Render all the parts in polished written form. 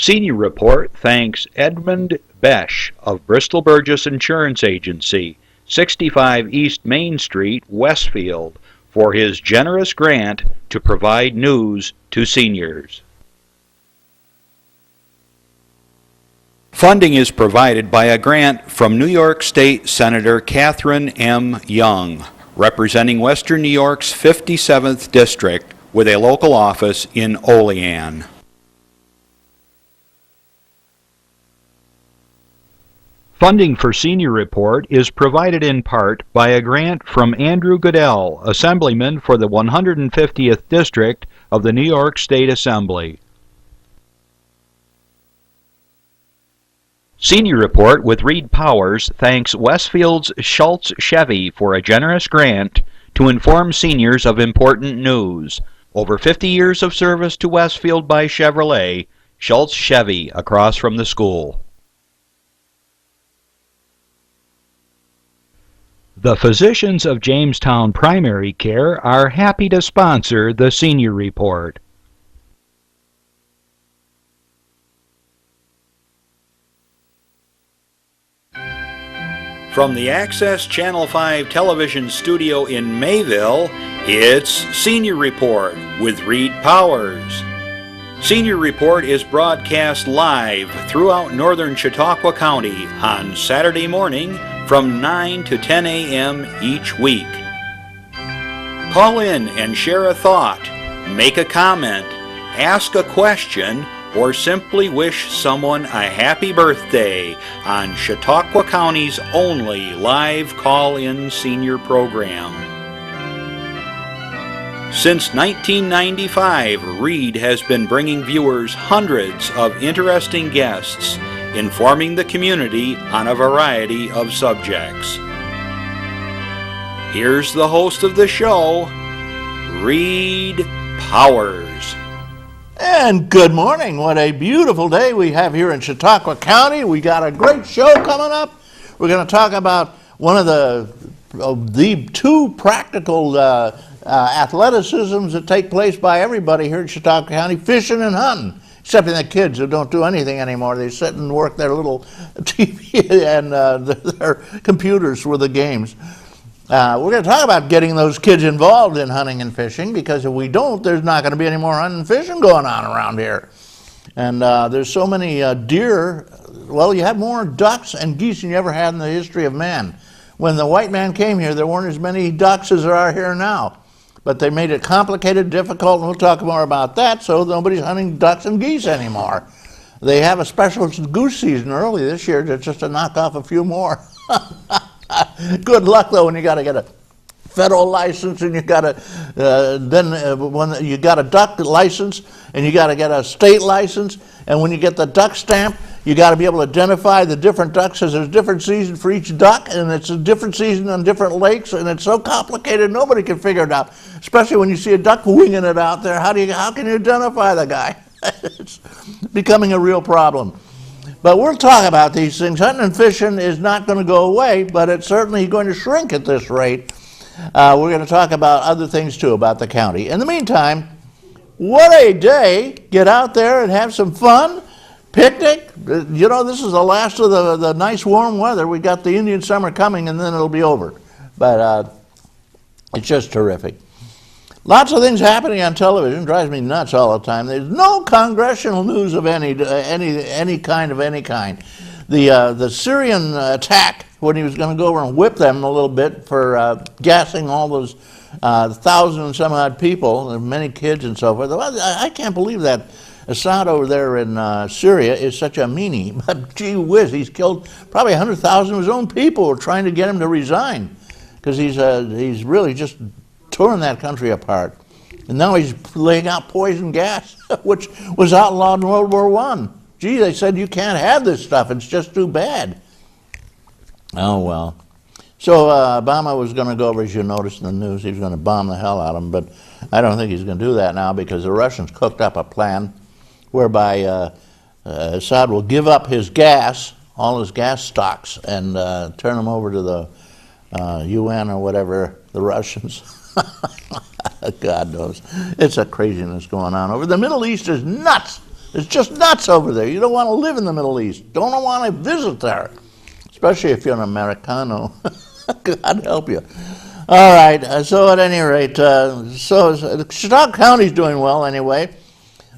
Senior Report thanks Edmund Besch of Bristol Burgess Insurance Agency, 65 East Main Street, Westfield, for his generous grant to provide news to seniors. Funding is provided by a grant from New York State Senator Catherine M. Young, representing Western New York's 57th District with a local office in Olean. Funding for Senior Report is provided in part by a grant from Andrew Goodell, Assemblyman for the 150th District of the New York State Assembly. Senior Report with Reed Powers thanks Westfield's Schultz Chevy for a generous grant to inform seniors of important news. Over 50 years of service to Westfield by Chevrolet, Schultz Chevy across from the school. The physicians of Jamestown Primary Care are happy to sponsor the Senior Report. From the Access Channel 5 television studio in Mayville, it's Senior Report with Reed Powers. Senior Report is broadcast live throughout northern Chautauqua County on Saturday morning from 9 to 10 a.m. each week. Call in and share a thought, make a comment, ask a question, or simply wish someone a happy birthday on Chautauqua County's only live call-in senior program. Since 1995, Reed has been bringing viewers hundreds of interesting guests, informing the community on a variety of subjects. Here's the host of the show, Reed Powers. And good morning. What a beautiful day we have here in Chautauqua County. We got a great show coming up. We're going to talk about one of the two practical athleticisms that take place by everybody here in Chautauqua County, fishing and hunting. Except for the kids who don't do anything anymore. They sit and work their little TV and their computers with the games. We're going to talk about getting those kids involved in hunting and fishing, because if we don't, there's not going to be any more hunting and fishing going on around here. And there's so many deer. Well, you have more ducks and geese than you ever had in the history of man. When the white man came here, there weren't as many ducks as there are here now. But they made it complicated, difficult, and we'll talk more about that, so nobody's hunting ducks and geese anymore. They have a special goose season early this year just to knock off a few more. Good luck, though, when you got to get a federal license, and you got to when you got a duck license, and you got to get a state license, and when you get the duck stamp, you got to be able to identify the different ducks, because there's a different season for each duck, and it's a different season on different lakes, and it's so complicated nobody can figure it out. Especially when you see a duck winging it out there, how can you identify the guy? It's becoming a real problem. But we'll talk about these things. Hunting and fishing is not going to go away, but it's certainly going to shrink at this rate. We're going to talk about other things too about the county. In the meantime, what a day! Get out there and have some fun. Picnic. You know, this is the last of the nice warm weather. We got the Indian summer coming, and then it'll be over. But it's just terrific. Lots of things happening on television. Drives me nuts all the time. There's no congressional news of any kind. The Syrian attack, when he was going to go over and whip them a little bit for gassing all those 1,000 and some odd people, and many kids and so forth. I can't believe that Assad over there in Syria is such a meanie. But gee whiz, he's killed probably 100,000 of his own people trying to get him to resign, because he's really just torn that country apart. And now he's laying out poison gas, which was outlawed in World War I. Gee, they said you can't have this stuff, it's just too bad. Oh well. So Obama was going to go over, as you noticed in the news, he was going to bomb the hell out of them, but I don't think he's going to do that now, because the Russians cooked up a plan whereby Assad will give up his gas, all his gas stocks, and turn them over to the UN or whatever, the Russians. God knows. It's a craziness going on over. The Middle East is nuts. It's just nuts over there. You don't want to live in the Middle East. Don't want to visit there, especially if you're an Americano. God help you. All right, so at any rate, Chautauqua County's doing well anyway.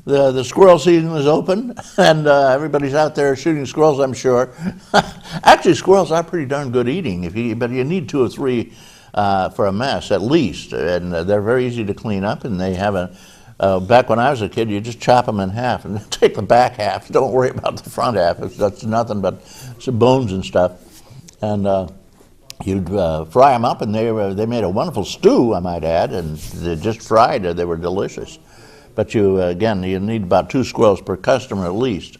The squirrel season is open, and everybody's out there shooting squirrels, I'm sure. Actually, squirrels are pretty darn good eating, but you need 2 or 3 for a mess at least, and they're very easy to clean up, and they have back when I was a kid, you just chop them in half and take the back half. Don't worry about the front half. That's nothing but some bones and stuff. And you'd fry them up, and they made a wonderful stew, I might add, and they just fried. They were delicious. But you need about 2 squirrels per customer at least,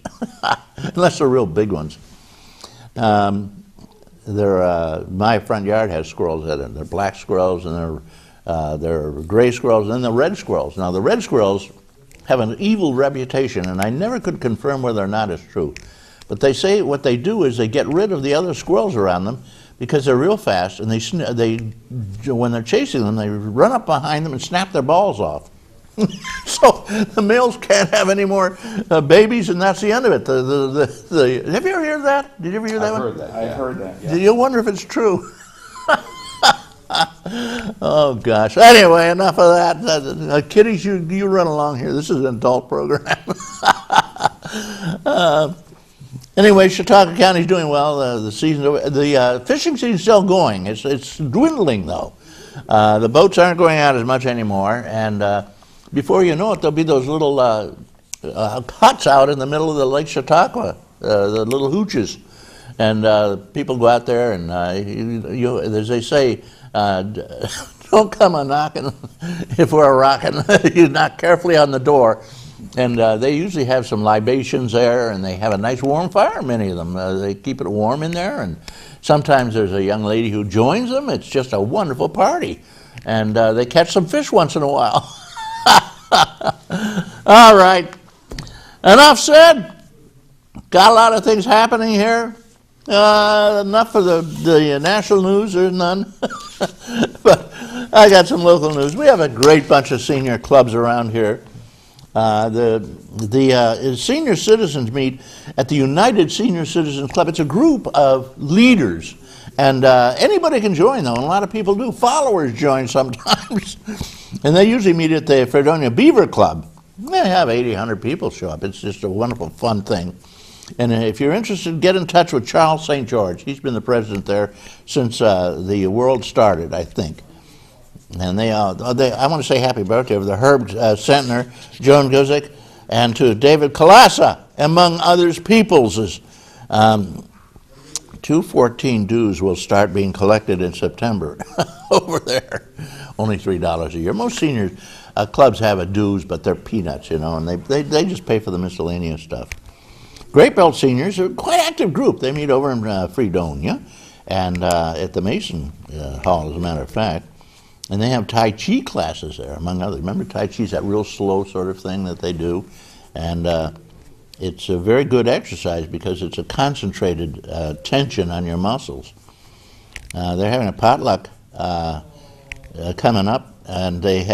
unless they're real big ones. My front yard has squirrels in it. They're black squirrels, and they're gray squirrels, and then the red squirrels. Now, the red squirrels have an evil reputation, and I never could confirm whether or not it's true. But they say what they do is they get rid of the other squirrels around them because they're real fast, and when they're chasing them, they run up behind them and snap their balls off. So the males can't have any more babies, and that's the end of it. Have you ever heard that? Did you ever hear that one? I've heard that. Yeah. Do you wonder if it's true? Oh gosh. Anyway, enough of that. Kiddies, you run along here. This is an adult program. Anyway, Chautauqua County's doing well. The fishing season's still going. It's dwindling though. The boats aren't going out as much anymore, and before you know it, there'll be those little huts out in the middle of the Lake Chautauqua, the little hooches, and people go out there, and as they say, don't come a knocking if we're a rocking. You knock carefully on the door, and they usually have some libations there, and they have a nice warm fire. Many of them, they keep it warm in there, and sometimes there's a young lady who joins them. It's just a wonderful party, and they catch some fish once in a while. All right, enough said. Got a lot of things happening here. Enough for the national news. There's none. But I got some local news. We have a great bunch of senior clubs around here. The senior citizens meet at the United Senior Citizens Club. It's a group of leaders, and anybody can join, though, and a lot of people do. Followers join sometimes, and they usually meet at the Fredonia Beaver Club. They have 80, 100 people show up. It's just a wonderful, fun thing. And if you're interested, get in touch with Charles St. George. He's been the president there since the world started, I think. And I want to say happy birthday to Herb Sentner, Joan Guzik, and to David Kalasa, among others peoples. 214 dues will start being collected in September over there. Only $3 a year. Most senior clubs have a dues, but they're peanuts, and they just pay for the miscellaneous stuff. Great Belt seniors are quite an active group. They meet over in Fredonia and at the Mason Hall, as a matter of fact. And they have Tai Chi classes there, among others. Remember, Tai Chi's that real slow sort of thing that they do. And it's a very good exercise because it's a concentrated tension on your muscles. They're having a potluck coming up, and the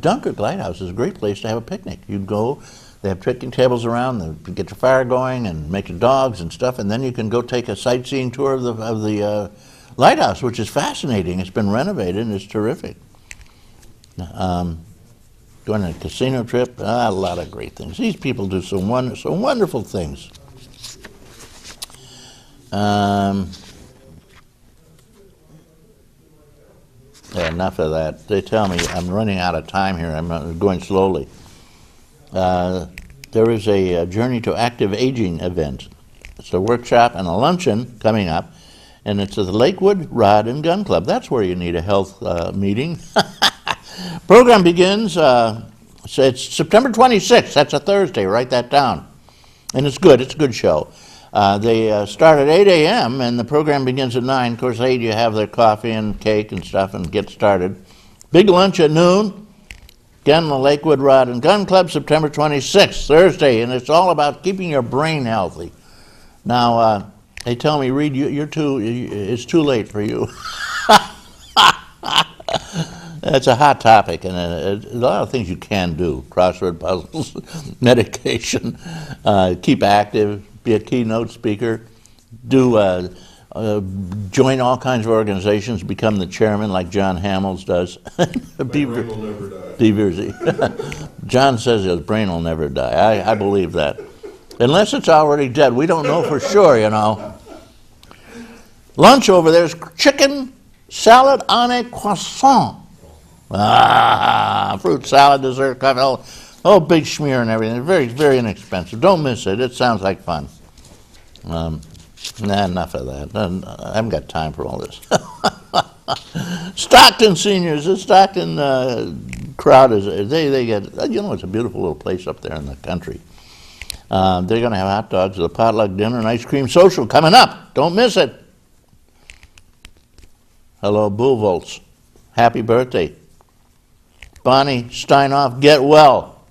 Dunkirk Lighthouse is a great place to have a picnic. You'd go. They have picnic tables around, they get your fire going and make your dogs and stuff, and then you can go take a sightseeing tour of the lighthouse, which is fascinating. It's been renovated and it's terrific. Going on a casino trip, a lot of great things. These people do some wonderful things. Enough of that. They tell me I'm running out of time here. I'm going slowly. There is a Journey to Active Aging event. It's a workshop and a luncheon coming up, and it's at the Lakewood Rod and Gun Club. That's where you need a health meeting. Program begins, it's September 26th. That's a Thursday. Write that down. And it's good. It's a good show. They start at 8 a.m. and the program begins at 9. Of course, 8 you have their coffee and cake and stuff and get started. Big lunch at noon. Again, the Lakewood Rod and Gun Club, September 26th, Thursday, and it's all about keeping your brain healthy. Now, they tell me, Reed, it's too late for you. It's a hot topic, and a lot of things you can do. Crossword puzzles, medication, keep active, be a keynote speaker, do join all kinds of organizations, become the chairman like John Hamels does. My brain will never die. John says his brain will never die. I believe that. Unless it's already dead. We don't know for sure, you know. Lunch over there is chicken salad on a croissant. Fruit salad, dessert, coffee, oh, big schmear and everything. Very, very inexpensive. Don't miss it. It sounds like fun. Enough of that. I haven't got time for all this. Stockton seniors. The Stockton crowd they get. It's a beautiful little place up there in the country. They're going to have hot dogs, a potluck dinner, and ice cream social coming up. Don't miss it. Hello, Bullvolts. Happy birthday. Bonnie Steinoff, get well.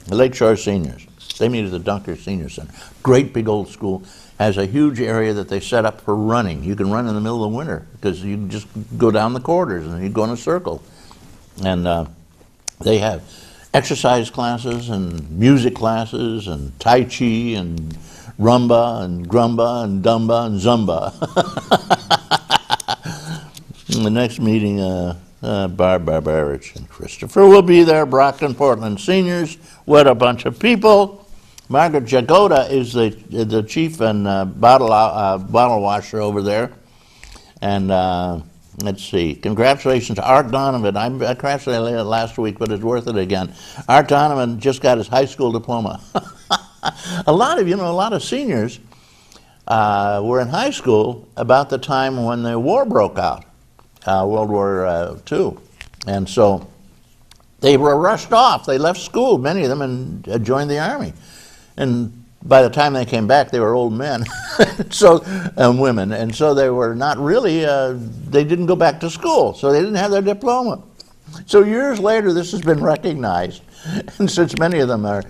The Lakeshore Seniors. They meet at the Dunker Senior Center. Great big old school. Has a huge area that they set up for running. You can run in the middle of the winter because you just go down the corridors and you go in a circle. And they have exercise classes and music classes and Tai Chi and Rumba and Grumba and Dumba and Zumba. The next meeting, Barb Barbarich and Christopher will be there. Brockton, Portland seniors. What a bunch of people. Margaret Jagoda is the chief and bottle washer over there. And let's see. Congratulations to Art Donovan. I congratulated last week, but it's worth it again. Art Donovan just got his high school diploma. a lot of seniors were in high school about the time when the war broke out, World War II. And so they were rushed off. They left school, many of them, and joined the Army. And by the time they came back, they were old men, and women. And so they were not really, they didn't go back to school, so they didn't have their diploma. So years later, this has been recognized. And since many of them are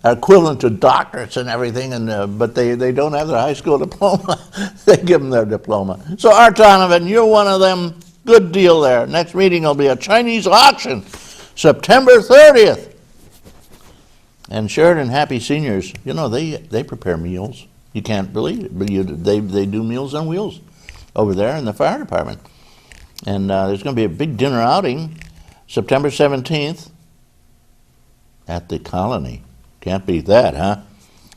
equivalent to doctorates and everything, but they don't have their high school diploma, they give them their diploma. So Art Donovan, you're one of them. Good deal there. Next meeting will be a Chinese auction, September 30th. And Sheridan Happy Seniors, they prepare meals. You can't believe it, but they do Meals on Wheels over there in the fire department. And there's going to be a big dinner outing September 17th at the Colony. Can't beat that, huh?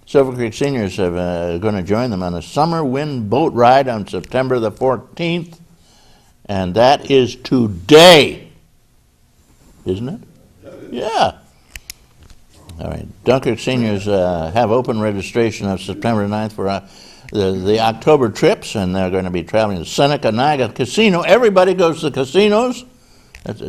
Silver Creek Seniors are going to join them on a summer wind boat ride on September the 14th. And that is today, isn't it? Yeah. All right. Dunkirk Seniors have open registration on September 9th for the October trips, and they're going to be traveling to Seneca Niagara Casino. Everybody goes to the casinos.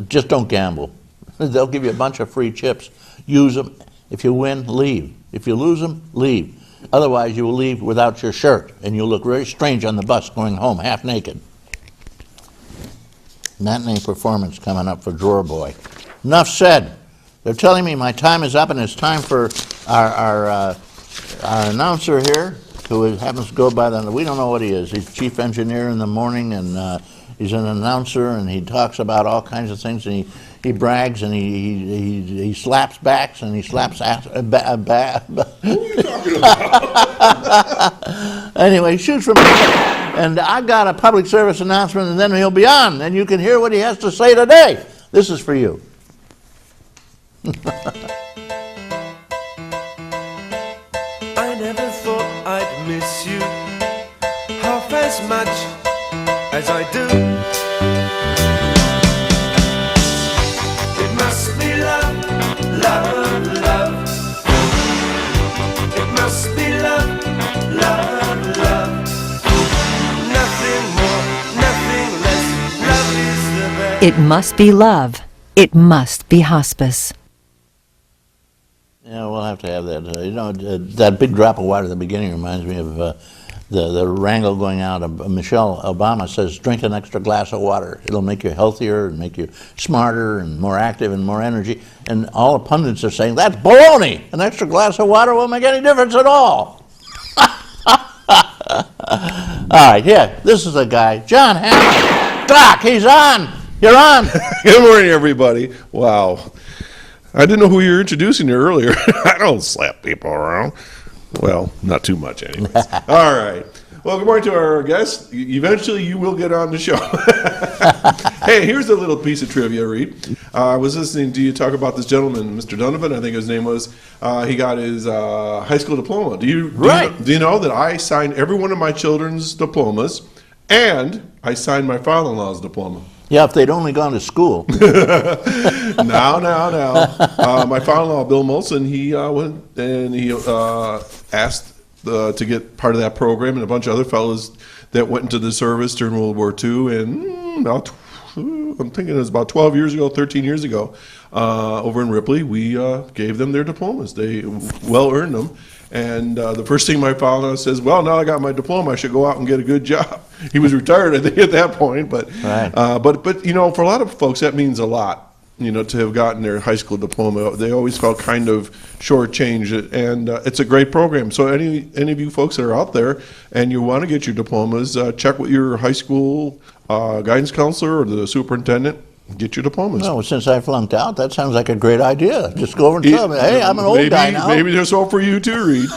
Just don't gamble. They'll give you a bunch of free chips. Use them. If you win, leave. If you lose them, leave. Otherwise, you will leave without your shirt, and you'll look very strange on the bus going home half naked. Matinee performance coming up for Drawer Boy. Enough said. They're telling me my time is up, and it's time for our announcer here, who happens to go by we don't know what he is. He's chief engineer in the morning, and he's an announcer, and he talks about all kinds of things, and he brags, and he slaps backs, and he slaps ass. What are you talking about? Anyway, shoots from and I've got a public service announcement, and then he'll be on, and you can hear what he has to say today. This is for you. I never thought I'd miss you half as much as I do. It must be love, love, love. It must be love, love, love. Nothing more, nothing less. Love is the best. It must be love. It must be hospice. Yeah, we'll have to have that. That big drop of water at the beginning reminds me of the wrangle going out. Michelle Obama says, drink an extra glass of water. It'll make you healthier and make you smarter and more active and more energy. And all the pundits are saying, that's baloney. An extra glass of water won't make any difference at all. All right, yeah, this is a guy, John Hammond. Doc, he's on. You're on. Good morning, everybody. Wow. I didn't know who you were introducing there earlier. I don't slap people around. Well, not too much anyways. All right. Well, good morning to our guest. Eventually, you will get on the show. Hey, here's a little piece of trivia, Reed. I was listening to you talk about this gentleman, Mr. Donovan, I think his name was. He got his high school diploma. Do you know that I signed every one of my children's diplomas, and I signed my father-in-law's diploma? Yeah, if they'd only gone to school. Now. My father-in-law, Bill Molson, he went and he asked to get part of that program, and a bunch of other fellows that went into the service during World War II. And I'm thinking it was about 12 years ago, 13 years ago, over in Ripley, we gave them their diplomas. They well earned them. And the first thing my father says, well, now I got my diploma, I should go out and get a good job. He was retired, I think, at that point. But, right. but you know, for a lot of folks, that means a lot. You know, to have gotten their high school diploma, they always felt kind of shortchanged, and it's a great program. So any of you folks that are out there and you want to get your diplomas, check with your high school guidance counselor or the superintendent. Get your diplomas. No, since I flunked out, that sounds like a great idea. Just go over and tell me, hey, I'm an old guy now. Maybe there's hope for you too, Reed.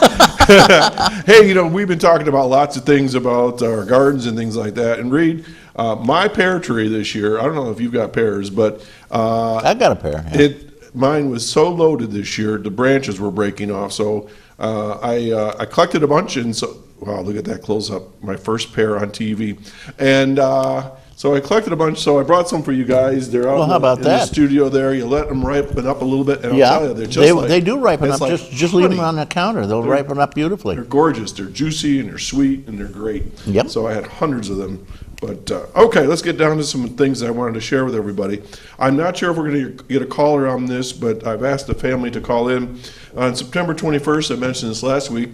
Hey, you know, we've been talking about lots of things about our gardens and things like that. And Reed, my pear tree this year, I don't know if you've got pears, but I got a pear. Yeah. Mine was so loaded this year, the branches were breaking off. So I collected a bunch, and so, wow, look at that close up, my first pear on TV. And so I collected a bunch, so I brought some for you guys. They're out in the studio there. You let them ripen up a little bit, and I'll tell you, they're just they do ripen up. Like just leave them on the counter. They'll ripen up beautifully. They're gorgeous. They're juicy, and they're sweet, and they're great. Yep. So I had hundreds of them. But, okay, let's get down to some things that I wanted to share with everybody. I'm not sure if we're going to get a caller on this, but I've asked the family to call in. On September 21st, I mentioned this last week,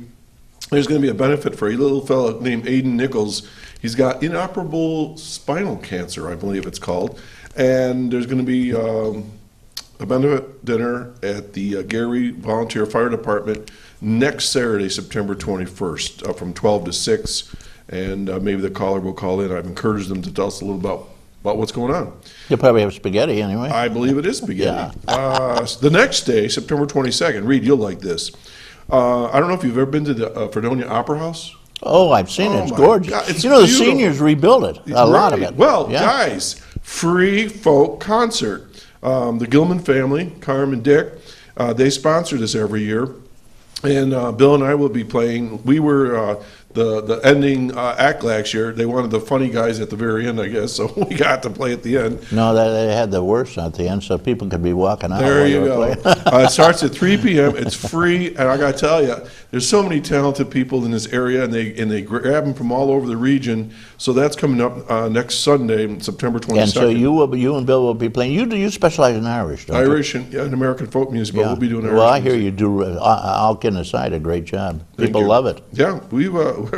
there's going to be a benefit for a little fellow named Aiden Nichols. He's got inoperable spinal cancer, I believe it's called. And there's going to be a benefit dinner at the Gary Volunteer Fire Department next Saturday, September 21st, from 12 to 6. And maybe the caller will call in. I've encouraged them to tell us a little about what's going on. You'll probably have spaghetti anyway. I believe it is spaghetti. The next day, September 22nd, Reed, you'll like this. I don't know if you've ever been to the Fredonia Opera House. Oh, I've seen it. It's my gorgeous. God, it's you know, beautiful. The seniors rebuilt it, a lot of it. Well, yeah. Guys, free folk concert. The Gilman family, Carm and Dick, they sponsor this every year. And Bill and I will be playing. We were the ending act last year. They wanted the funny guys at the very end, I guess, so we got to play at the end. No, they had the worst at the end, so people could be walking out. There you go. It starts at 3 p.m. It's free, and I got to tell you, there's so many talented people in this area, and they grab them from all over the region. So that's coming up next Sunday, September 22nd. And so you and Bill will be playing. You specialize in Irish, don't you? Irish and American folk music, but we'll be doing Irish. Well, I music. hear you do. All kidding aside, a great job. People love it. Yeah,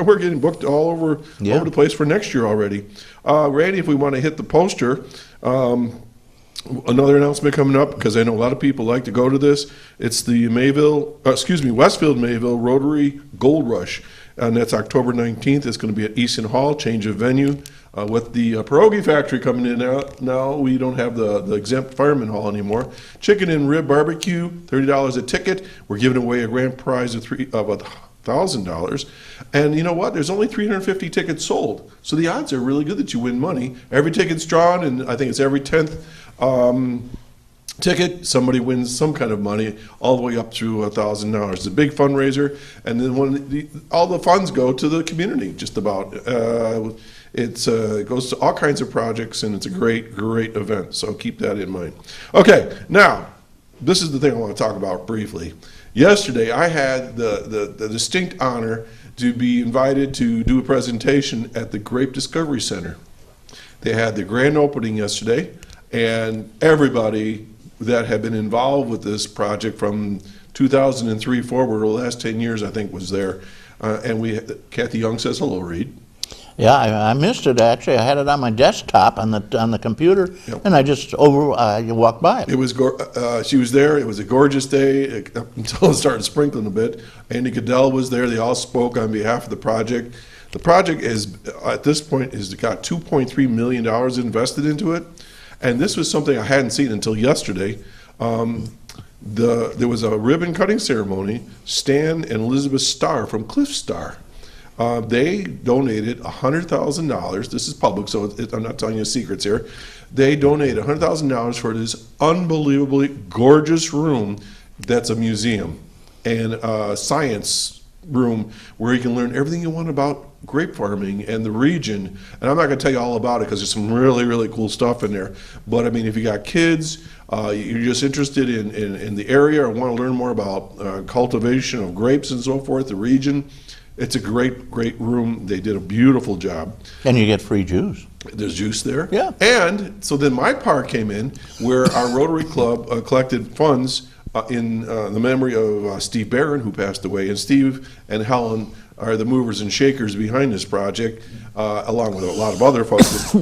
we're getting booked all over the place for next year already. Randy, if we want to hit the poster, another announcement coming up, because I know a lot of people like to go to this. It's the Westfield Mayville Rotary Gold Rush, and that's October 19th. It's going to be at Easton Hall, change of venue. With the pierogi factory coming in now, we don't have the exempt fireman hall anymore. Chicken and rib barbecue, $30 a ticket. We're giving away a grand prize of $1,000. And you know what? There's only 350 tickets sold. So the odds are really good that you win money. Every ticket's drawn, and I think it's every 10th ticket, somebody wins some kind of money, all the way up to $1,000. It's a big fundraiser, and then all the funds go to the community, just about. It goes to all kinds of projects, and it's a great, great event, so keep that in mind. Okay, now, this is the thing I want to talk about briefly. Yesterday, I had the distinct honor to be invited to do a presentation at the Grape Discovery Center. They had the grand opening yesterday, and everybody that had been involved with this project from 2003 forward, the last 10 years, I think, was there. And Kathy Young says hello, Reed. Yeah, I missed it actually. I had it on my desktop on the computer, and I just walked by it. It was she was there. It was a gorgeous day until it started sprinkling a bit. Andy Goodell was there. They all spoke on behalf of the project. The project is at this point has got $2.3 million invested into it, And this was something I hadn't seen until yesterday. There was a ribbon cutting ceremony. Stan and Elizabeth Starr from Cliff Star. They donated $100,000. This is public, so I'm not telling you secrets here. They donated $100,000 for this unbelievably gorgeous room that's a museum and a science room where you can learn everything you want about grape farming and the region. And I'm not going to tell you all about it because there's some really, really cool stuff in there. But I mean, if you got kids, you're just interested in the area or want to learn more about cultivation of grapes and so forth, the region, it's a great, great room. They did a beautiful job. And you get free juice. There's juice there. Yeah. And so then my part came in where our Rotary Club collected funds in the memory of Steve Barron, who passed away. And Steve and Helen are the movers and shakers behind this project, along with a lot of other folks.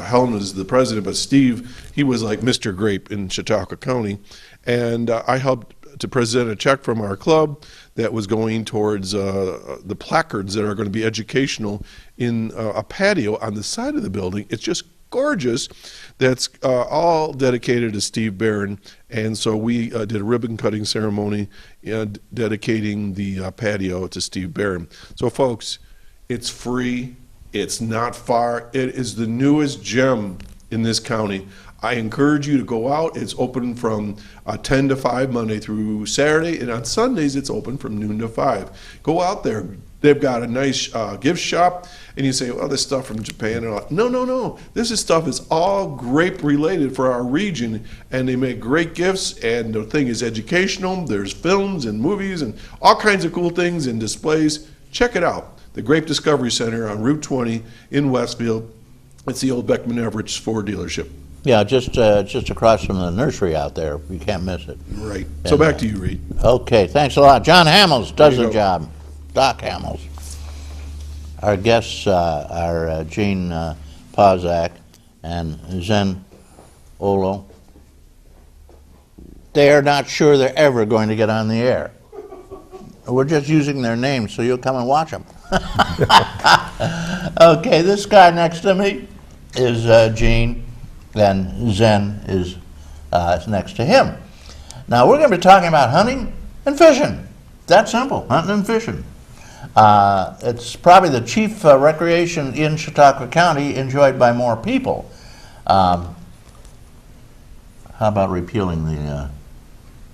Helen is the president, but Steve, he was like Mr. Grape in Chautauqua County. And I helped to present a check from our club that was going towards the placards that are going to be educational in a patio on the side of the building. It's just gorgeous. That's all dedicated to Steve Barron. And so we did a ribbon cutting ceremony dedicating the patio to Steve Barron. So folks, it's free. It's not far. It is the newest gem in this county. I encourage you to go out. It's open from 10 to 5 Monday through Saturday, and on Sundays it's open from noon to 5. Go out there. They've got a nice gift shop, and you say, well, this stuff from Japan. And no. This stuff is all grape related for our region, and they make great gifts, and the thing is educational. There's films and movies and all kinds of cool things and displays. Check it out. The Grape Discovery Center on Route 20 in Westfield. It's the old Beckman Everett Ford dealership. Yeah, just across from the nursery out there. You can't miss it. Right. So back to you, Reed. Okay, thanks a lot. John Hamels does There you the go. job. Doc Hamels. Our guests are Gene Pauszek and Zen Olow. They are not sure they're ever going to get on the air. We're just using their names, so you'll come and watch them. Okay, this guy next to me is Gene, and Zen is next to him. Now, we're going to be talking about hunting and fishing. That simple, hunting and fishing. It's probably the chief recreation in Chautauqua County, enjoyed by more people. How about repealing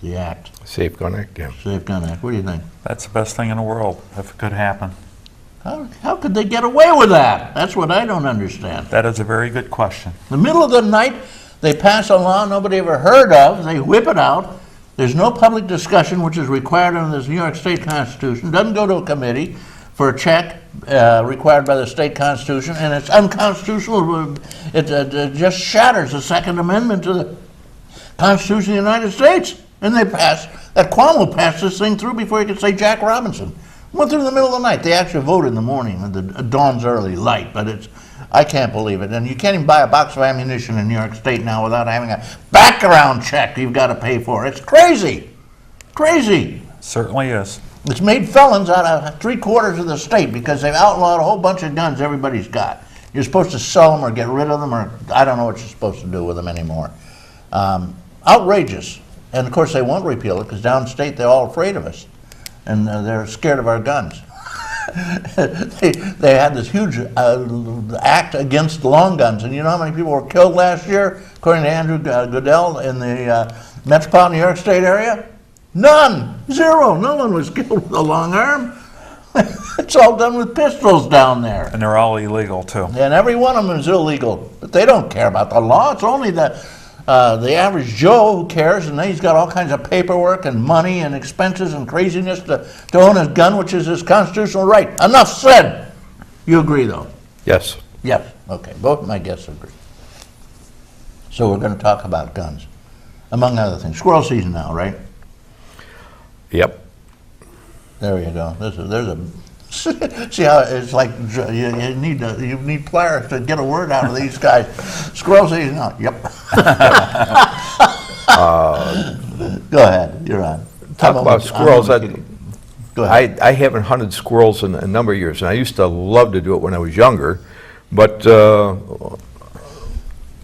the act? Safe Gun Act, yeah. Safe Gun Act. What do you think? That's the best thing in the world, if it could happen. How could they get away with that? That's what I don't understand. That is a very good question. In the middle of the night, they pass a law nobody ever heard of. They whip it out. There's no public discussion, which is required under this New York State Constitution. Doesn't go to a committee for a check required by the state Constitution, and it's unconstitutional. It just shatters the Second Amendment to the Constitution of the United States. And they passed, that Cuomo passed this thing through before he could say Jack Robinson. Went through in the middle of the night. They actually vote in the morning, when the dawn's early light, but I can't believe it. And you can't even buy a box of ammunition in New York State now without having a background check you've got to pay for. It's crazy. Crazy. Certainly is. It's made felons out of 3/4 of the state because they've outlawed a whole bunch of guns everybody's got. You're supposed to sell them or get rid of them, or I don't know what you're supposed to do with them anymore. Outrageous. And of course they won't repeal it because downstate they're all afraid of us. And they're scared of our guns. They had this huge act against long guns, and you know how many people were killed last year, according to Andrew Goodell, in the metropolitan New York State area? None. Zero. No one was killed with a long arm. It's all done with pistols down there. And they're all illegal, too. And every one of them is illegal. But they don't care about the law. It's only the average Joe who cares, and he's got all kinds of paperwork and money and expenses and craziness to own his gun, which is his constitutional right. Enough said. You agree, though? Yes. Yes. Okay. Both my guests agree. So we're going to talk about guns, among other things. Squirrel season now, right? Yep. There you go. There's a see how it's like you need pliers to get a word out of these guys. Squirrel season now. Yep. Go ahead. You're on. Talk about squirrels. Go ahead. I haven't hunted squirrels in a number of years, and I used to love to do it when I was younger, but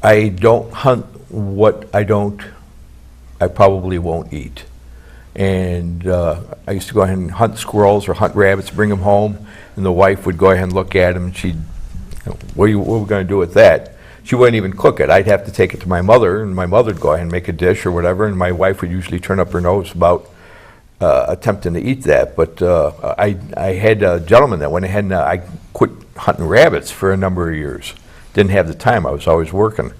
I don't hunt what I probably won't eat. And I used to go ahead and hunt squirrels or hunt rabbits, bring them home, and the wife would go ahead and look at them, and she'd, what are we going to do with that? She wouldn't even cook it. I'd have to take it to my mother, and my mother would go ahead and make a dish or whatever, and my wife would usually turn up her nose about attempting to eat that. But I had a gentleman that went ahead and I quit hunting rabbits for a number of years. Didn't have the time. I was always working.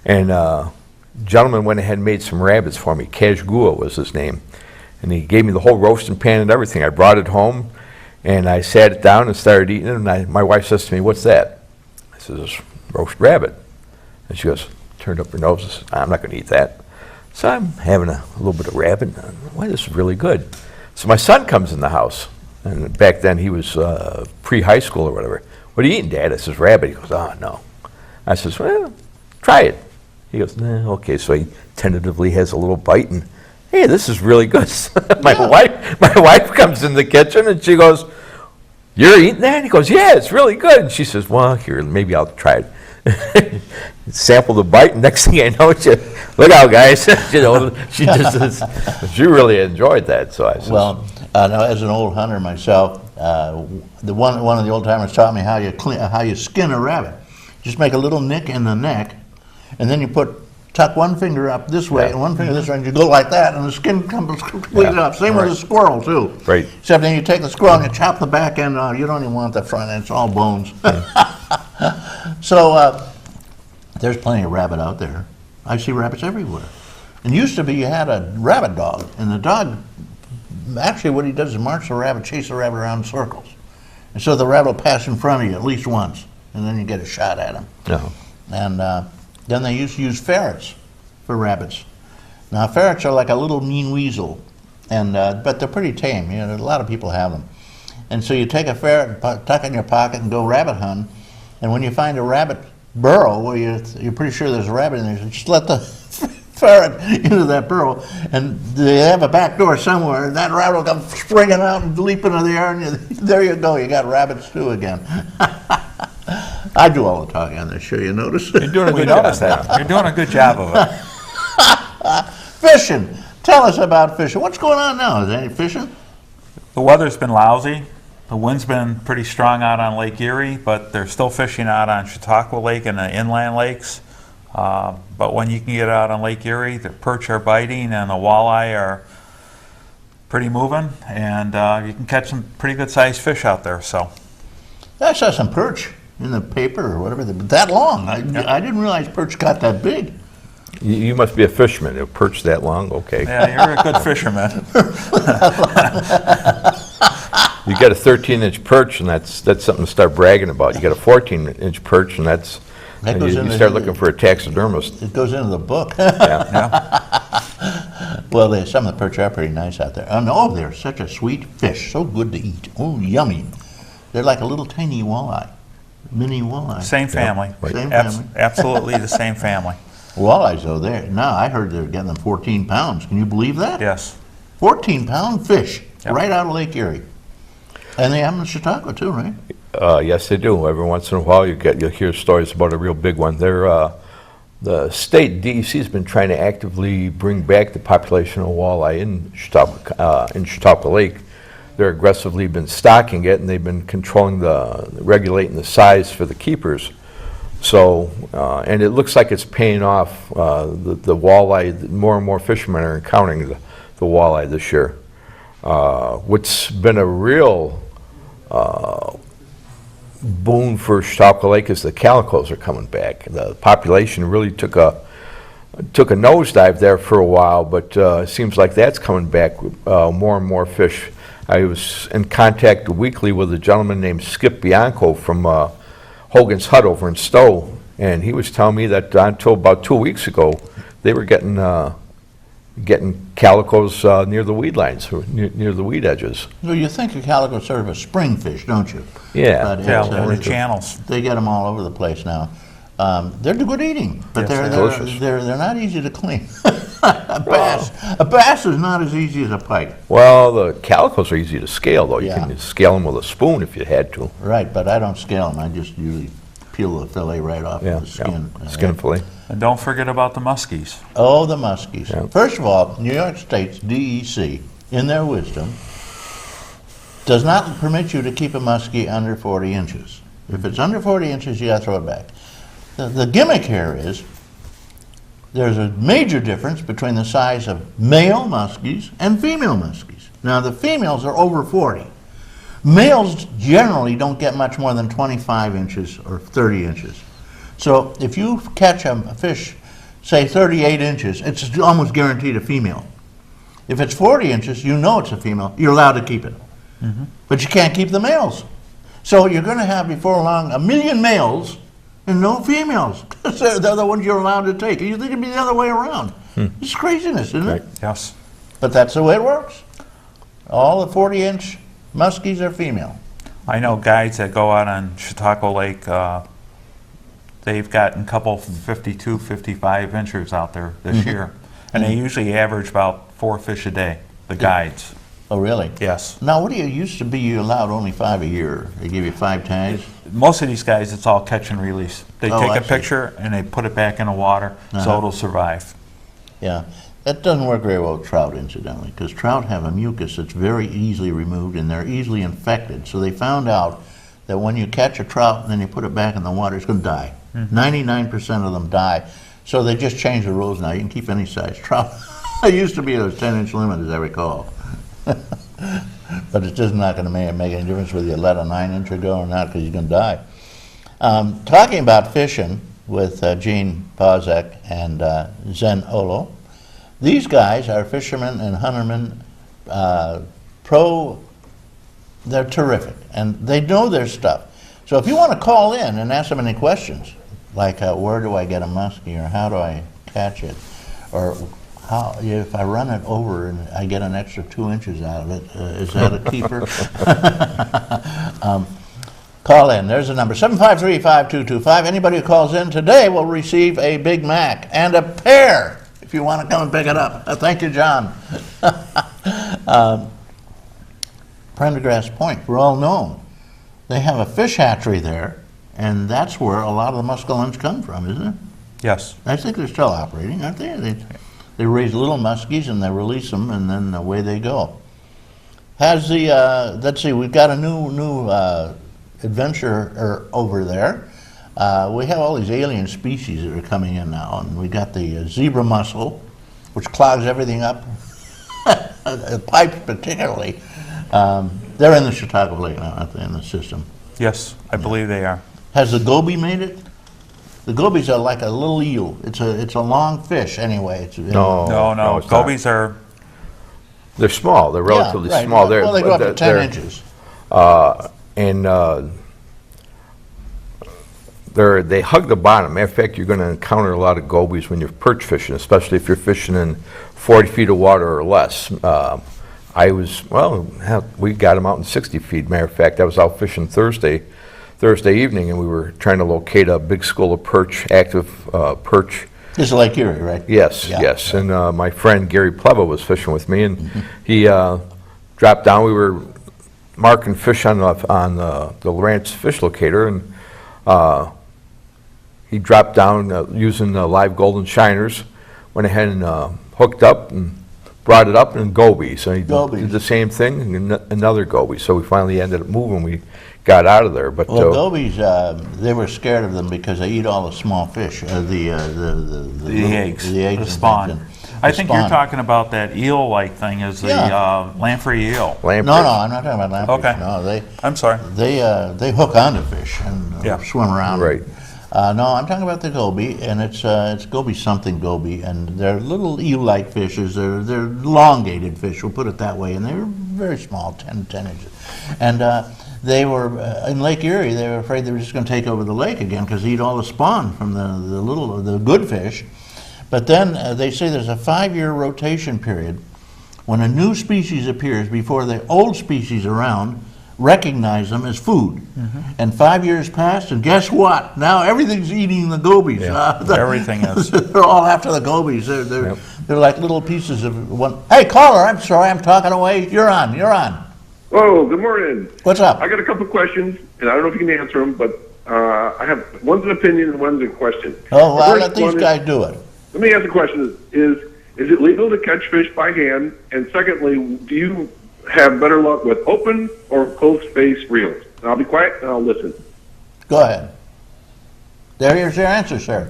And gentleman went ahead and made some rabbits for me. Kashgua was his name. And he gave me the whole roasting pan and everything. I brought it home, and I sat it down and started eating it. And my wife says to me, "What's that?" I says, "Roast rabbit." And she goes, turned up her nose and says, "I'm not going to eat that." So I'm having a little bit of rabbit. Why, this is really good. So my son comes in the house, and back then he was pre-high school or whatever. "What are you eating, Dad?" I says, "Rabbit." He goes, "Oh, no." I says, "Well, try it." He goes, "Nah, okay." So he tentatively has a little bite, and hey, this is really good. My wife comes in the kitchen, and she goes, "You're eating that?" He goes, "Yeah, it's really good." And she says, "Well, here, maybe I'll try it." Sample the bite, and next thing I know, look out, guys. She really enjoyed that. So I said, Well, now, as an old hunter myself, one of the old timers taught me how you skin a rabbit. Just make a little nick in the neck, and then you tuck one finger up this way and one finger this way, and you go like that, and the skin comes completely up. Same with a squirrel too. Right. Except then you take the squirrel and you chop the back end off. You don't even want the front end; it's all bones. So there's plenty of rabbit out there. I see rabbits everywhere. And used to be you had a rabbit dog, and the dog, actually what he does is march the rabbit, chase the rabbit around in circles. And so the rabbit will pass in front of you at least once, and then you get a shot at him. no. And then they used to use ferrets for rabbits. Now ferrets are like a little mean weasel, and but they're pretty tame. You know, a lot of people have them. And so you take a ferret, tuck it in your pocket, and go rabbit hunting. And when you find a rabbit burrow where you're pretty sure there's a rabbit in there, so just let the ferret into that burrow, and they have a back door somewhere, and that rabbit will come springing out and leap into the air, and there you go, you got rabbit stew again. I do all the talking on this show, you notice? You're doing a We good job. noticed that. You're doing a good job of it. Fishing. Tell us about fishing. What's going on now? Is there any fishing? The weather's been lousy. The wind's been pretty strong out on Lake Erie, but they're still fishing out on Chautauqua Lake and the inland lakes. But when you can get out on Lake Erie, the perch are biting and the walleye are pretty moving, and you can catch some pretty good sized fish out there. So I saw some perch in the paper or whatever, that long. I didn't realize perch got that big. You must be a fisherman. A perch that long? Okay. yeah, you're a good fisherman. You got a 13-inch perch, and that's something to start bragging about. You got a 14-inch perch, and that's That and goes you in the- start looking for a taxidermist. It goes into the book. Yeah. Yeah. Well, some of the perch are pretty nice out there. Oh, no, they're such a sweet fish, so good to eat. Oh, yummy. They're like a little tiny walleye, mini walleye. Same family. right. Same family. Absolutely the same family. Walleyes, though, now I heard they're getting them 14 pounds. Can you believe that? Yes. 14-pound fish Yep. right out of Lake Erie. And they have them in Chautauqua, too, right? Yes, they do. Every once in a while, you'll hear stories about a real big one. The state DEC has been trying to actively bring back the population of walleye in Chautauqua Lake. They're aggressively been stocking it, and they've been regulating the size for the keepers. So, and it looks like it's paying off. The walleye, more and more fishermen are encountering the walleye this year. What's been a real boon for Chautauqua Lake is the calicos are coming back. The population really took a nosedive there for a while, but it seems like that's coming back with more and more fish. I was in contact weekly with a gentleman named Skip Bianco from Hogan's Hut over in Stowe, and he was telling me that until about 2 weeks ago, they were getting calicos near the weed lines, near the weed edges. Well, you think a calico is sort of a spring fish, don't you? Yeah. But Yeah, it's, in the channels. They get them all over the place now. They're good eating, but Yes, they're not easy to clean. A bass is not as easy as a pike. Well, the calicos are easy to scale, though. You Yeah. can scale them with a spoon if you had to. Right, but I don't scale them. I just usually peel the fillet right off Yeah, the skin. yeah. Skin fillet. And don't forget about the muskies. Oh, the muskies. Yeah. First of all, New York State's DEC, in their wisdom, does not permit you to keep a muskie under 40 inches. If it's under 40 inches, you got to throw it back. The gimmick here is there's a major difference between the size of male muskies and female muskies. Now, the females are over 40. Males generally don't get much more than 25 inches or 30 inches. So if you catch a fish, say 38 inches, it's almost guaranteed a female. If it's 40 inches, you know it's a female, you're allowed to keep it. But you can't keep the males. So you're going to have, before long, 1 million males and no females. They're the ones you're allowed to take. You think it'd be the other way around. It's craziness, isn't it? Yes. But that's the way it works. All the 40-inch muskies are female. I know guides that go out on Chautauqua Lake, they've gotten a couple 52, 55 inchers out there this year. And they usually average about 4 fish a day, the guides. Oh, really? Yes. Now, what do you used to be? You allowed only 5 a year. They give you 5 tags. Most of these guys, it's all catch and release. They Oh, take I a see. picture and they put it back in the water so it'll survive. Yeah, that doesn't work very well with trout, incidentally, because trout have a mucus that's very easily removed and they're easily infected. So they found out that when you catch a trout and then you put it back in the water, it's going to die. 99% of them die. So they just changed the rules now. You can keep any size trout. It used to be a 10-inch limit, as I recall. But it's just not going to make any difference whether you let a 9-incher go or not, because you're going to die. Talking about fishing with Gene Pauszek and Zen Olow, these guys are fishermen and huntermen, they're terrific, and they know their stuff. So if you want to call in and ask them any questions, like where do I get a muskie, or how do I catch it, or how, if I run it over and I get an extra 2 inches out of it, is that a keeper? Call in. There's a number, 753-5225. Anybody who calls in today will receive a Big Mac and a pear if you want to come and pick it up. Thank you, John. Prendergast Point, we're all known. They have a fish hatchery there, and that's where a lot of the muskellunge come from, isn't it? Yes. I think they're still operating, aren't they? They raise little muskies and they release them, and then away they go. Has the let's see, we've got a new adventure over there. We have all these alien species that are coming in now, and we got the zebra mussel, which clogs everything up, pipes particularly. They're in the Chautauqua Lake now, aren't they, in the system? Yes, I believe they are. Has the goby made it? The gobies are like a little eel. It's a long fish anyway. It's, No, No, it's not. gobies are, They're small. They're relatively right. small. Well, they go up to 10 they're- inches. And they hug the bottom. Matter of fact, you're going to encounter a lot of gobies when you're perch fishing, especially if you're fishing in 40 feet of water or less. We got them out in 60 feet. Matter of fact, I was out fishing Thursday evening, and we were trying to locate a big school of perch, active perch. This is Lake Erie, right? Yes, Yeah. yes. And my friend Gary Pleva was fishing with me, and he dropped down. We were marking fish on the ranch fish locator, and he dropped down using live golden shiners, went ahead and hooked up and brought it up in goby. So he did the same thing, and another goby. So we finally ended up moving. We got out of there. But Well, gobies, they were scared of them because they eat all the small fish, the eggs, the eggs the and spawn. things. I The think spawn. you're talking about that eel-like thing, is the Yeah. lamprey eel. No, I'm not talking about lampreys. Okay. No, I'm sorry. they hook onto fish and Yeah. swim around. Right. No, I'm talking about the goby, and it's goby something goby, and they're little eel-like fishes. They're elongated fish, we'll put it that way, and they're very small, 10 inches. And they were in Lake Erie. They were afraid they were just going to take over the lake again because they eat all the spawn from the good fish. But then they say there's a 5-year rotation period when a new species appears before the old species around recognize them as food. And 5 years passed, and guess what? Now everything's eating the gobies. Yeah, everything is. They're all after the gobies. They're like little pieces of one. Hey, caller, I'm sorry, I'm talking away. You're on. Oh, good morning. What's up? I got a couple questions, and I don't know if you can answer them, but I have one's an opinion and one's a question. Oh, well, The let first these one guys do it. Let me ask the question: Is it legal to catch fish by hand? And secondly, do you have better luck with open or closed face reels? And I'll be quiet and I'll listen. Go ahead. There's your answer, sir.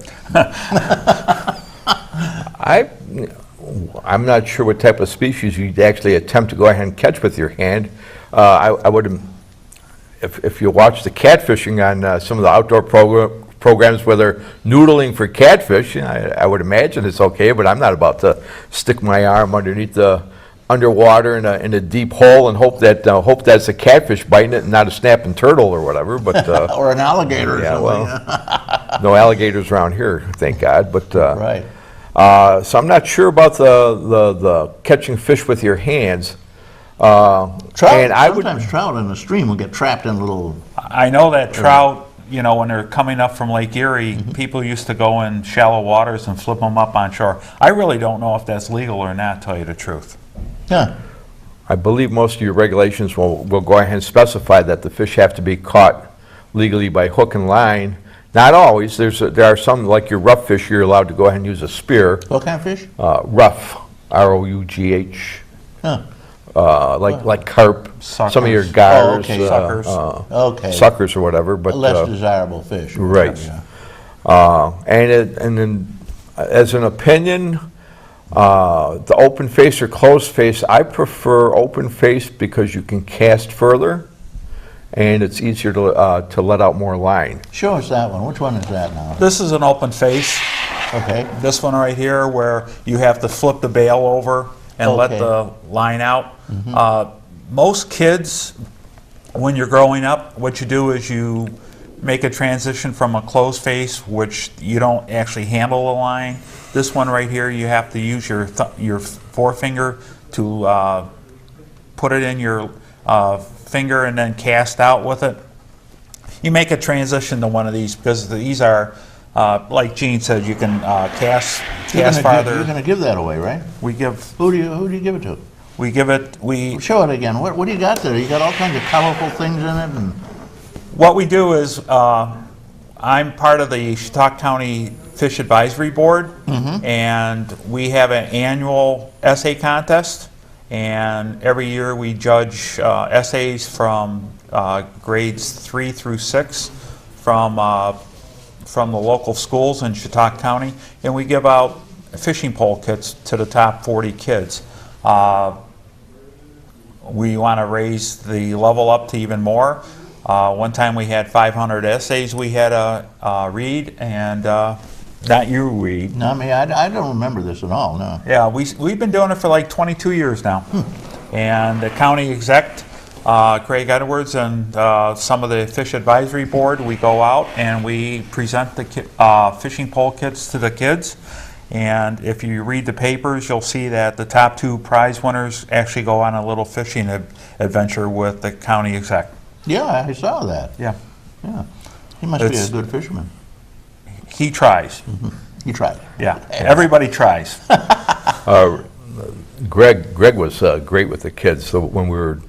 I'm not sure what type of species you'd actually attempt to go ahead and catch with your hand. I would, if you watch the catfishing on some of the outdoor programs where they're noodling for catfish, I would imagine it's okay, but I'm not about to stick my arm underwater in a deep hole and hope that's a catfish biting it and not a snapping turtle or whatever. But Or an alligator or yeah, something. well, no alligators around here, thank God. But Right. so I'm not sure about the catching fish with your hands. Trout, and sometimes trout in the stream will get trapped in little... I know that trout, when they're coming up from Lake Erie, people used to go in shallow waters and flip them up on shore. I really don't know if that's legal or not, tell you the truth. Yeah. I believe most of your regulations will go ahead and specify that the fish have to be caught legally by hook and line. Not always. There are some, like your rough fish, you're allowed to go ahead and use a spear. What kind of fish? Rough, R-O-U-G-H. Huh. Like carp, Suckers. some of your gars, Oh, okay. Suckers. Okay. suckers or whatever. But Less desirable fish. right. Yeah. And then, as an opinion, the open face or closed face, I prefer open face because you can cast further, and it's easier to let out more line. Show us that one. Which one is that now? This is an open face. Okay. This one right here where you have to flip the bail over and let Okay. the line out. Most kids, when you're growing up, what you do is you make a transition from a closed face, which you don't actually handle the line. This one right here, you have to use your forefinger to put it in your finger and then cast out with it. You make a transition to one of these because these are, like Gene said, you can cast farther. You're going to give that away, right? We give Who do you give it to? Show it again. What do you got there? You got all kinds of colorful things in it, and what we do is I'm part of the Chautauqua County Fish Advisory Board, and we have an annual essay contest, and every year we judge essays from grades 3 through 6 from the local schools in Chautauqua County, and we give out fishing pole kits to the top 40 kids. We want to raise the level up to even more. One time we had 500 essays we had to read, and not you read. no, I mean I don't remember this at all. No. Yeah, we've been doing it for like 22 years now. And the county exec, Craig Edwards, and some of the Fish Advisory Board, we go out and we present the fishing pole kits to the kids. And if you read the papers, you'll see that the top 2 prize winners actually go on a little fishing adventure with the county exec. Yeah, I saw that. Yeah. Yeah. He must be a good fisherman. He tries. You tried. Yeah. Everybody tries. Greg was great with the kids. So when we were,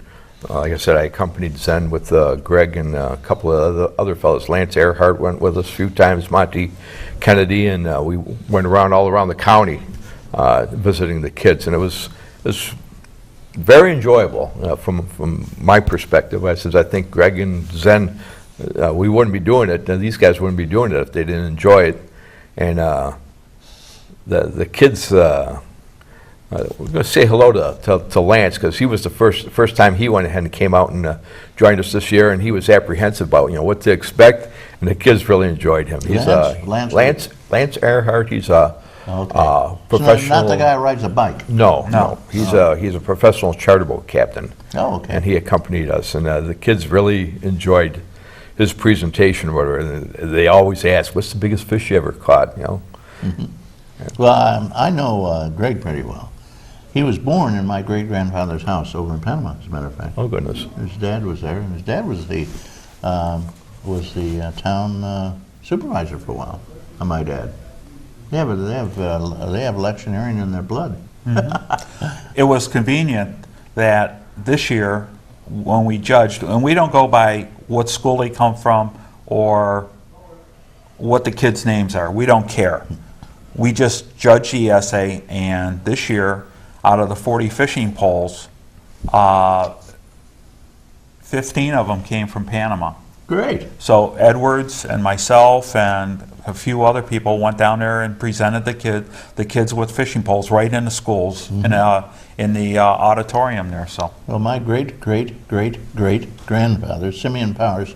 like I said, I accompanied Zen with Greg and a couple of other fellows. Lance Earhart went with us a few times, Monty Kennedy, and we went all around the county visiting the kids, and it was very enjoyable from my perspective. I think Greg and Zen, we wouldn't be doing it, and these guys wouldn't be doing it if they didn't enjoy it. And the kids, we're going to say hello to Lance, because he was the first time he went ahead and came out and joined us this year, and he was apprehensive about what to expect, and the kids really enjoyed him. He's Lance Earhart. He's a professional. So not the guy who rides a bike. No. He's a professional charter boat captain. Oh, okay. And he accompanied us, and the kids really enjoyed his presentation or whatever. And they always ask, "What's the biggest fish you ever caught?" Well, I know Greg pretty well. He was born in my great-grandfather's house over in Panama, as a matter of fact. Oh, goodness. His dad was there, and his dad was the town supervisor for a while. My dad. Yeah, but they have electioneering in their blood. It was convenient that this year, when we judged, and we don't go by what school they come from or what the kids' names are. We don't care. We just judge the essay, and this year, out of the 40 fishing poles, 15 of them came from Panama. Great. So Edwards and myself and a few other people went down there and presented the kids with fishing poles right in the schools in the auditorium there. So Well, my great-great-great-great-grandfather, Simeon Powers,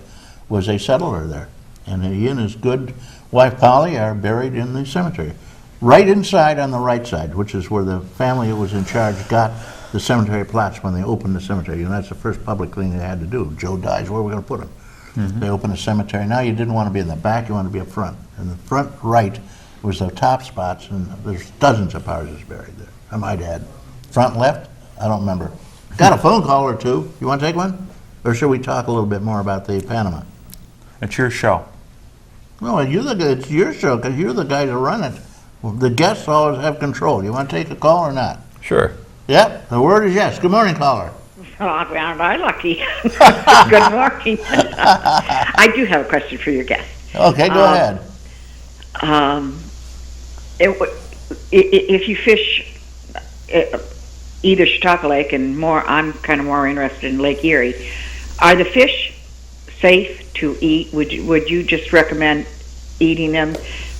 was a settler there. And he and his good wife, Polly, are buried in the cemetery. Right inside on the right side, which is where the family that was in charge got the cemetery plots when they opened the cemetery. You know, that's the first public thing they had to do. Joe dies, where are we going to put him? They opened the cemetery. Now you didn't want to be in the back, you wanted to be up front. And the front right was the top spots, and there's dozens of Powers buried there. I might add. Front left? I don't remember. Got a phone call or two. You want to take one? Or should we talk a little bit more about the Panama? it's your show. No, it's your show, because you're the guy to run it. Well, the guests always have control. You want to take a call or not? Sure. Yep, the word is yes. Good morning, caller. Oh, aren't I lucky? Good morning. I do have a question for your guest. Okay, go ahead. If you fish either Chautauqua Lake and I'm kind of more interested in Lake Erie, are the fish safe to eat? Would you just recommend eating them?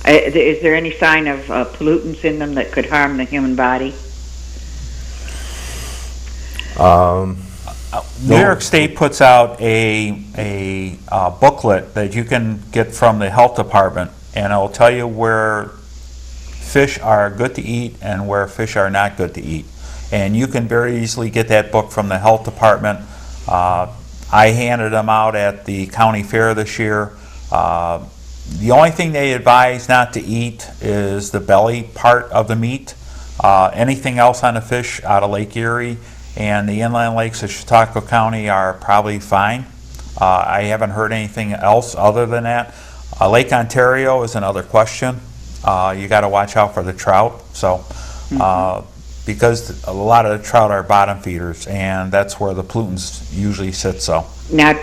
Is there any sign of pollutants in them that could harm the human body? New York State puts out a booklet that you can get from the health department, and it will tell you where fish are good to eat and where fish are not good to eat. And you can very easily get that book from the health department. I handed them out at the county fair this year. The only thing they advise not to eat is the belly part of the meat. Anything else on the fish out of Lake Erie and the inland lakes of Chautauqua County are probably fine. I haven't heard anything else other than that. Lake Ontario is another question. You got to watch out for the trout. So, because a lot of the trout are bottom feeders, and that's where the pollutants usually sit. So now,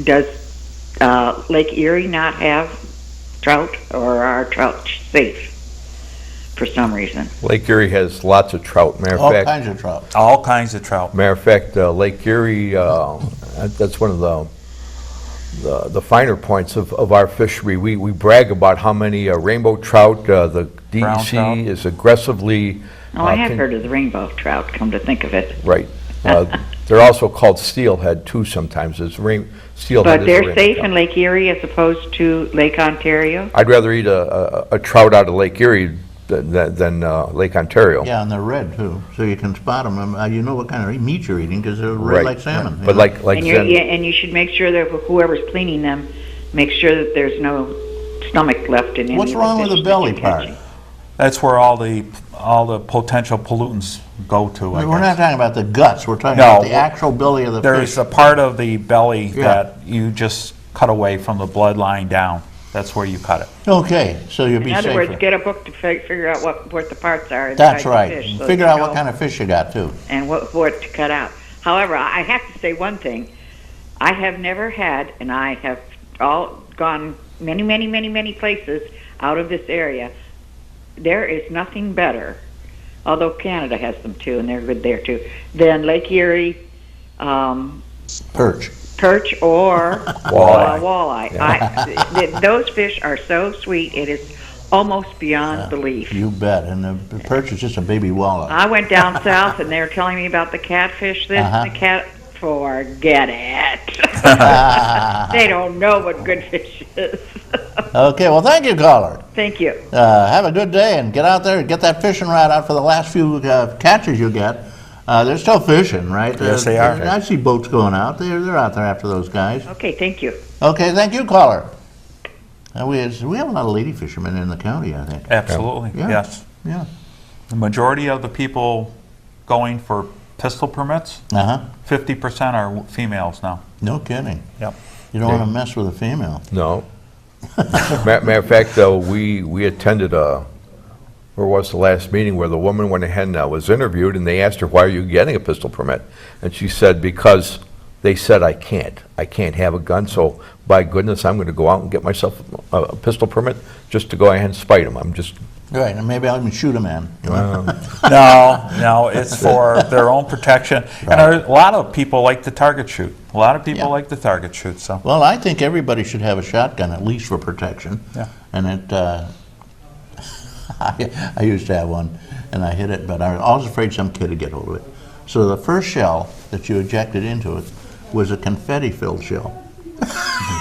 does Lake Erie not have trout, or are trout safe for some reason? Lake Erie has lots of trout. Matter of All fact, kinds of trout. all kinds of trout. Matter of fact, Lake Erie, that's one of the finer points of our fishery. We brag about how many rainbow trout. The Brown trout. DEC is aggressively. I have heard of the rainbow trout, come to think of it. Right. They're also called steelhead too sometimes. Steelhead. But they're safe in Lake Erie as opposed to Lake Ontario? I'd rather eat a trout out of Lake Erie than Lake Ontario. Yeah, and they're red too, so you can spot them. You know what kind of meat you're eating because they're red Right. like salmon. But like And you should make sure that whoever's cleaning them, make sure that there's no stomach left in any What's of wrong fish with the that belly you're part? catching. That's where all the potential pollutants go to. I We're not guess. talking about the guts. We're talking No, about the actual belly of the There's fish. a part of the belly Yeah. that you just cut away from the bloodline down. That's where you cut it. Okay, so you'll be In other safer. words, get a book to figure out what the parts are inside That's the right. fish. So Figure you out what know, kind of fish you got too. and what to cut out. However, I have to say one thing. I have never had, and I have gone many places out of this area. There is nothing better, although Canada has them too, and they're good there too, than Lake Erie Perch. perch or Walleye. walleye. Those fish are so sweet, it is almost beyond belief. You bet. And the perch is just a baby walleye. I went down south, and they were telling me about the catfish this and the cat. Forget it. They don't know what good fish is. Okay, well, thank you, caller. Thank you. Have a good day and get out there and get that fishing rod out for the last few catches you get. They're still fishing, right? Yes, they are. I see boats going out. They're out there after those guys. Okay, thank you. Okay, thank you, caller. We have a lot of lady fishermen in the county, I think. Absolutely, Yeah. yes. Yeah. The majority of the people going for pistol permits, 50% are females now. No kidding. Yep. You don't want to mess with a female. No. Matter of fact, though, we attended where was the last meeting where the woman went ahead and was interviewed, and they asked her, why are you getting a pistol permit? And she said, because they said I can't have a gun, so by goodness, I'm going to go out and get myself a pistol permit just to go ahead and spite them. I'm just, Right, and maybe I'll even shoot a man. No, it's for their own protection. And a lot of people like to target shoot. A lot of people Yeah. like to target shoot, so. Well, I think everybody should have a shotgun, at least for protection. Yeah. And it, I used to have one, and I hit it, but I was always afraid some kid would get hold of it. So the first shell that you ejected into it was a confetti-filled shell.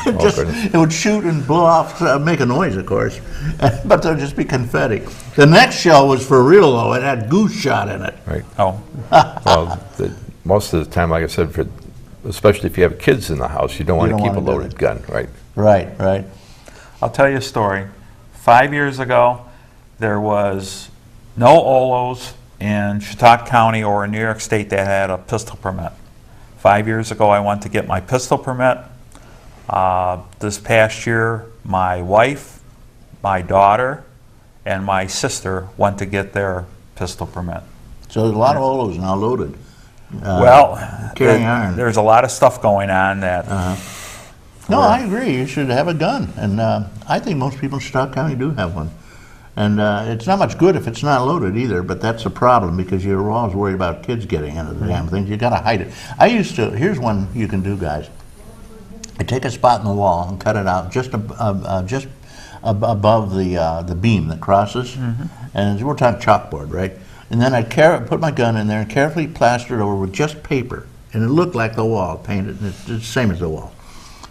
It would shoot and blow off, make a noise, of course, but there'd just be confetti. The next shell was for real, though. It had goose shot in it. right. Oh, Well, most of the time, like I said, especially if you have kids in the house, you don't want You to don't keep a wanna do loaded it. gun, right? Right. I'll tell you a story. 5 years ago, there was no Olows in Chautauqua County or in New York State that had a pistol permit. 5 years ago, I went to get my pistol permit. This past year, my wife, my daughter, and my sister went to get their pistol permit. So there's a lot of Olos now loaded. Well, carrying iron. there's a lot of stuff going on that, No, I agree. You should have a gun, and I think most people in Chautauqua County do have one. And it's not much good if it's not loaded either, but that's a problem because you're always worried about kids getting into the damn things. You got to hide it. Here's one you can do, guys. I take a spot in the wall and cut it out just above the beam that crosses, and we're talking chalkboard, right? And then I'd put my gun in there and carefully plaster it over with just paper, and it looked like the wall, painted, and it's the same as the wall.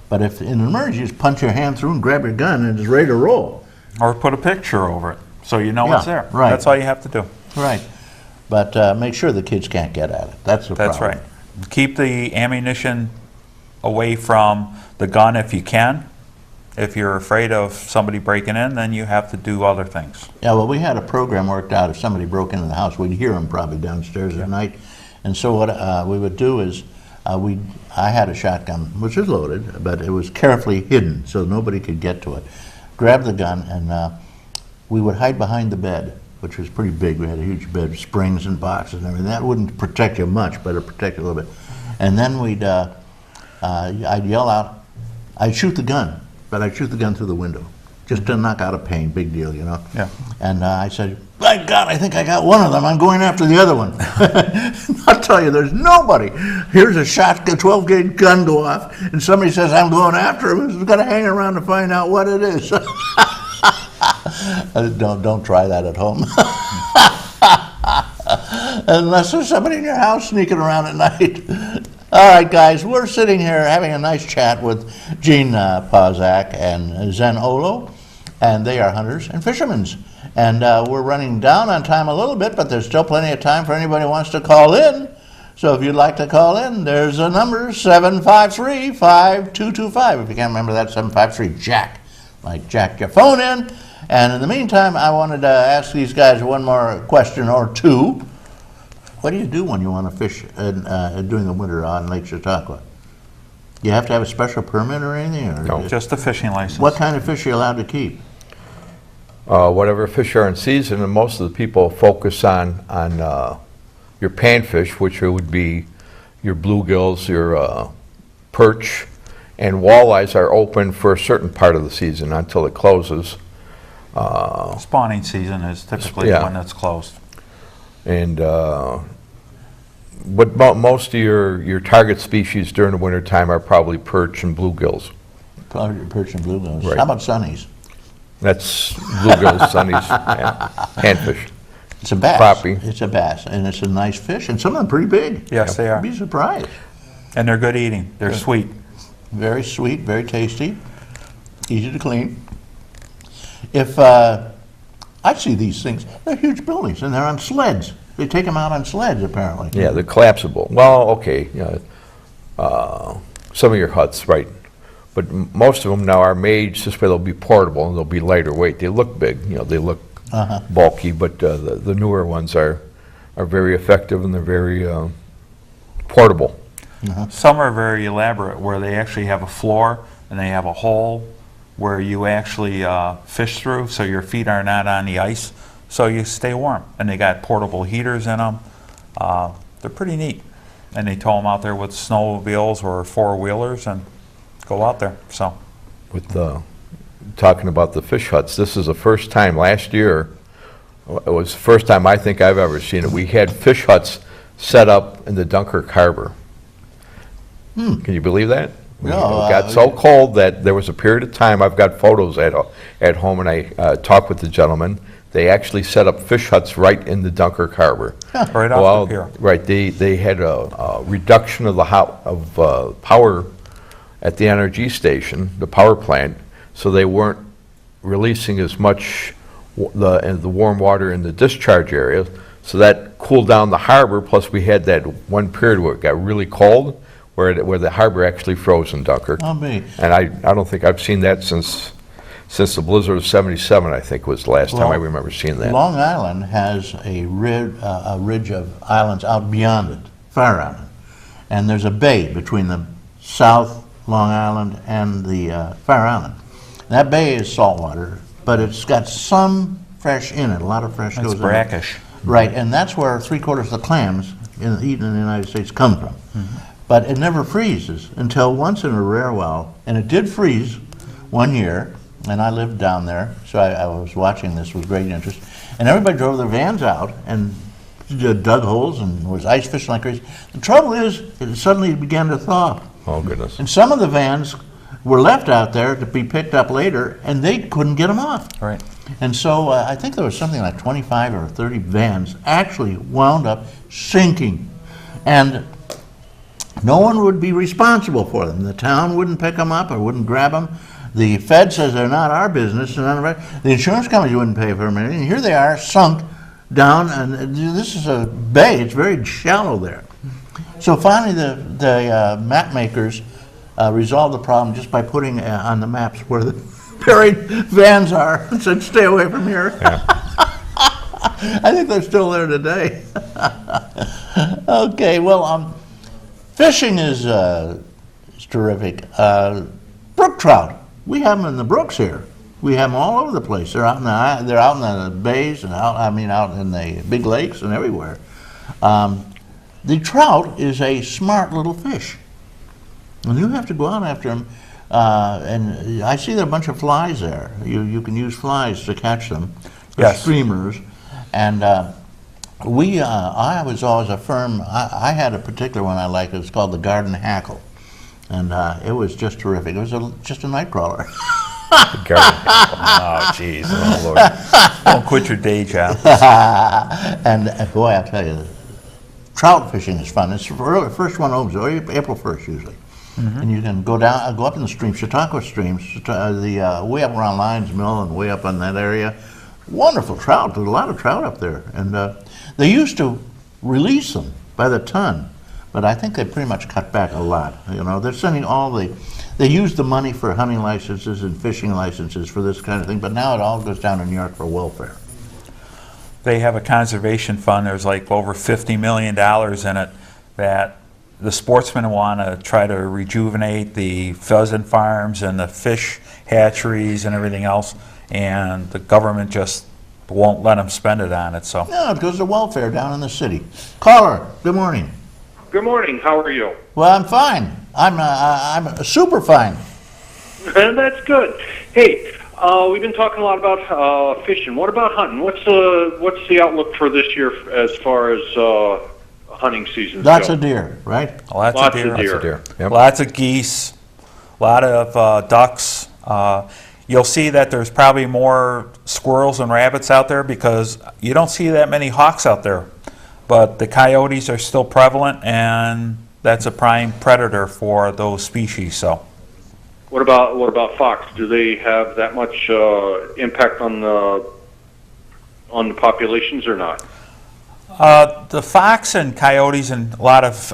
But if in an emergency, you just punch your hand through and grab your gun and it's ready to roll. or put a picture over it, so you know it's Yeah, there. right. That's all you have to do. Right. But make sure the kids can't get at it. That's the That's problem. right. Keep the ammunition away from the gun if you can. If you're afraid of somebody breaking in, then you have to do other things. Yeah, well, we had a program worked out. If somebody broke into the house, we'd hear them probably downstairs at night. And so what we would do is, I had a shotgun, which was loaded, but it was carefully hidden so nobody could get to it. Grab the gun, and we would hide behind the bed, which was pretty big. We had a huge bed, springs and boxes and everything. That wouldn't protect you much, but it protected you a little bit. And then I'd yell out, I'd shoot the gun, but I'd shoot the gun through the window, just to knock out a pane, big deal, you know? Yeah. And I said, by God, I think I got one of them. I'm going after the other one. I'll tell you, there's nobody. Here's a shotgun, 12-gauge gun go off, and somebody says, I'm going after him. He's got to hang around to find out what it is. Don't try that at home. Unless there's somebody in your house sneaking around at night. All right, guys, we're sitting here having a nice chat with Gene Pauszek and Zen Olow, and they are hunters and fishermen. And we're running down on time a little bit, but there's still plenty of time for anybody who wants to call in. So if you'd like to call in, there's a number, 753-5225. If you can't remember that, 753-JACK. Like jack your phone in. And in the meantime, I wanted to ask these guys one more question or two. What do you do when you want to fish during the winter on Lake Chautauqua? You have to have a special permit or anything? Or No. Just a fishing license. What kind of fish are you allowed to keep? Whatever fish are in season, and most of the people focus on your panfish, which would be your bluegills, your perch, and walleyes are open for a certain part of the season until it closes. Spawning season is typically Yeah. when it's closed. And but most of your target species during the wintertime are probably perch and bluegills. Probably perch and bluegills. Right. How about sunnies? That's bluegills, sunnies, panfish. It's a bass. Crappie. It's a bass, and it's a nice fish, and some of them pretty big. Yes, they are. You'd be surprised. And they're good eating. They're sweet. Very sweet, very tasty, easy to clean. If I see these things, they're huge buildings, and they're on sleds. They take them out on sleds, apparently. Yeah, they're collapsible. Well, okay, some of your huts, right? But most of them now are made just where they'll be portable and they'll be lighter weight. They look big, they look bulky, but the newer ones are very effective and they're very portable. Some are very elaborate, where they actually have a floor and they have a hole where you actually fish through, so your feet are not on the ice, so you stay warm. And they got portable heaters in them. They're pretty neat. and they tow them out there with snowmobiles or four-wheelers and go out there, so. With talking about the fish huts, this is the first time last year, it was the first time I think I've ever seen it. We had fish huts set up in the Dunkirk Harbor. Can you believe that? No, It got so cold that there was a period of time, I've got photos at home, and I talked with the gentleman. They actually set up fish huts right in the Dunkirk Harbor. Right off the pier. Right, they had a reduction of the power at the energy station, the power plant, so they weren't releasing as much the warm water in the discharge area, so that cooled down the harbor. Plus, we had that one period where it got really cold, where the harbor actually froze in Dunkirk. Oh, me. And I don't think I've seen that since the blizzard of '77. I think was the last time I remember seeing that. Long Island has a ridge of islands out beyond it, Fire Island. And there's a bay between the South Long Island and the Fire Island. That bay is saltwater, but it's got some fresh in it. A lot of fresh It's goes in it. brackish. Right, and that's where 3/4 of the clams eaten in the United States come from. But it never freezes until once in a rare while, and it did freeze one year, and I lived down there, so I was watching this with great interest. And everybody drove their vans out and dug holes and was ice fishing like crazy. The trouble is, it suddenly began to thaw. Oh, goodness. And some of the vans were left out there to be picked up later, and they couldn't get them off. Right. And so I think there was something like 25 or 30 vans actually wound up sinking. And no one would be responsible for them. The town wouldn't pick them up or wouldn't grab them. The Fed says they're not our business. And none of it. The insurance companies wouldn't pay for them. And here they are, sunk down. And this is a bay. It's very shallow there. So finally, the map makers resolved the problem just by putting on the maps where the buried vans are and said, stay away from here. Yeah. I think they're still there today. Okay, well, fishing is terrific. Brook trout, we have them in the brooks here. We have them all over the place. They're out in the bays and out in the big lakes and everywhere. The trout is a smart little fish, and you have to go out after them. And I see there are a bunch of flies there. You can use flies to catch them. They're Yes. streamers, and I was always I had a particular one I liked. It was called the garden hackle, and it was just terrific. It was just a night crawler. Oh, jeez. Oh, Lord. Don't quit your day job. And boy, I'll tell you, trout fishing is fun. It's the first one opens April 1st usually. And you can go up in the stream, Chautauqua streams, way up around Lyons Mill and way up on that area. Wonderful trout. There's a lot of trout up there. And they used to release them by the ton, but I think they pretty much cut back a lot. You know, they're sending they use the money for hunting licenses and fishing licenses for this kind of thing, but now it all goes down to New York for welfare. They have a conservation fund. There's like over $50 million in it that the sportsmen want to try to rejuvenate the pheasant farms and the fish hatcheries and everything else, and the government just won't let them spend it on it. So No, it goes to welfare down in the city. Caller, good morning. Good morning. How are you? Well, I'm fine. I'm super fine. That's good. Hey, we've been talking a lot about fishing. What about hunting? What's the outlook for this year as far as hunting season? Lots of deer, right? lots of deer. Lots of deer. Yep. Lots of geese, a lot of ducks. You'll see that there's probably more squirrels and rabbits out there because you don't see that many hawks out there. But the coyotes are still prevalent, and that's a prime predator for those species. So, What about fox? Do they have that much impact on the populations or not? the fox and coyotes and a lot of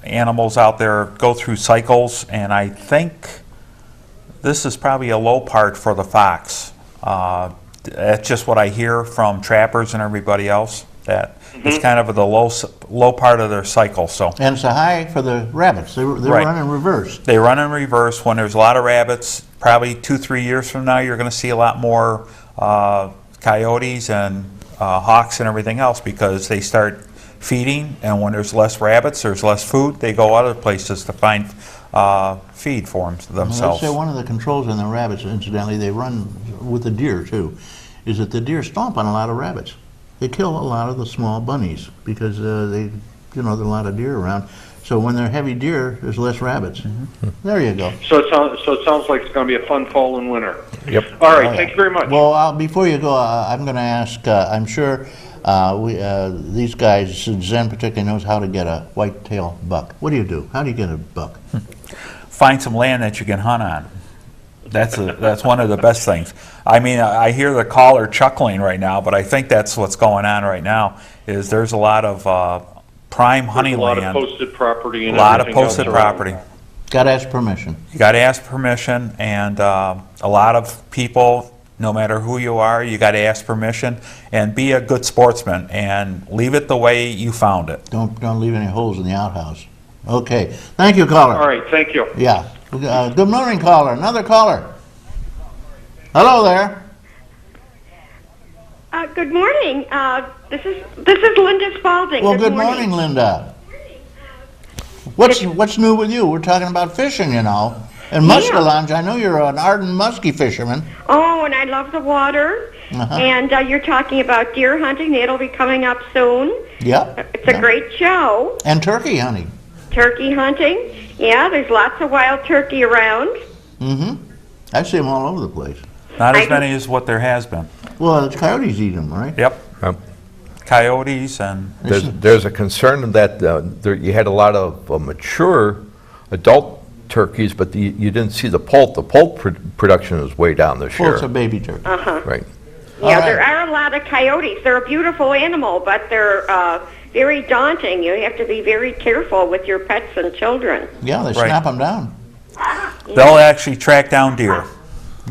animals out there go through cycles, and I think this is probably a low part for the fox. That's just what I hear from trappers and everybody else, that it's kind of the low part of their cycle. So And it's a high for the rabbits. They Right. run in reverse. they run in reverse when there's a lot of rabbits. Probably 2-3 years from now, you're going to see a lot more coyotes and hawks and everything else because they start feeding, and when there's less rabbits, there's less food, they go other places to find feed for themselves. Let's say one of the controls on the rabbits, incidentally, they run with the deer too, is that the deer stomp on a lot of rabbits. They kill a lot of the small bunnies because there's a lot of deer around. So when they're heavy deer, there's less rabbits. There you go. So it sounds like it's going to be a fun fall and winter. Yep. All right, thank you very much. Well, before you go, I'm going to ask, I'm sure these guys, Zen particularly knows how to get a white-tail buck. What do you do? How do you get a buck? Find some land that you can hunt on. That's one of the best things. I mean, I hear the caller chuckling right now, but I think that's what's going on right now, is there's a lot of prime hunting land. A lot of posted property and a lot of everything posted else around. property. Got to ask permission. You got to ask permission, and a lot of people, no matter who you are, you got to ask permission and be a good sportsman and leave it the way you found it. Don't leave any holes in the outhouse. Okay. Thank you, caller. All right, thank you. Yeah. Good morning, caller. Another caller. Hello there. Good morning. This is Linda Spalding. Well, good morning, Linda. What's new with you? We're talking about fishing, you know. And Muskellunge, I know you're an ardent muskie fisherman. Oh, and I love the water. And you're talking about deer hunting. That'll be coming up soon. Yeah. It's a great show. And turkey hunting. Turkey hunting. Yeah, there's lots of wild turkey around. Mm-hmm. I see them all over the place. Not as many as what there has been. Well, the coyotes eat them, right? Yep. Coyotes and... There's a concern that you had a lot of mature adult turkeys, but you didn't see the poult. The poult production is way down this year. Poult's a baby turkey. Right. Yeah, there are a lot of coyotes. They're a beautiful animal, but they're very daunting. You have to be very careful with your pets and children. Yeah, they snap them down. They'll actually track down deer.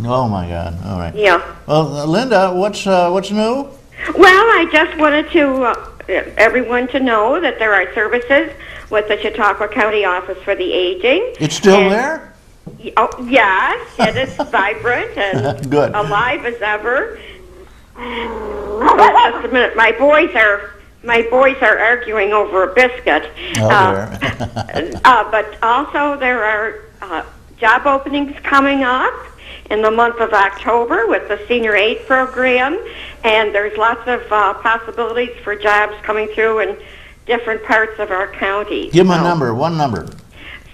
Oh my God! All right. Yeah. Well, Linda, what's new? Well, I just wanted to everyone to know that there are services with the Chautauqua County Office for the Aging. It's still there? Oh, yes, it is vibrant and Good. alive as ever. Oh, just a minute. My boys are arguing over a biscuit. But also there are job openings coming up in the month of October with the Senior Aid Program, and there's lots of possibilities for jobs coming through in different parts of our county. Give them a number, one number.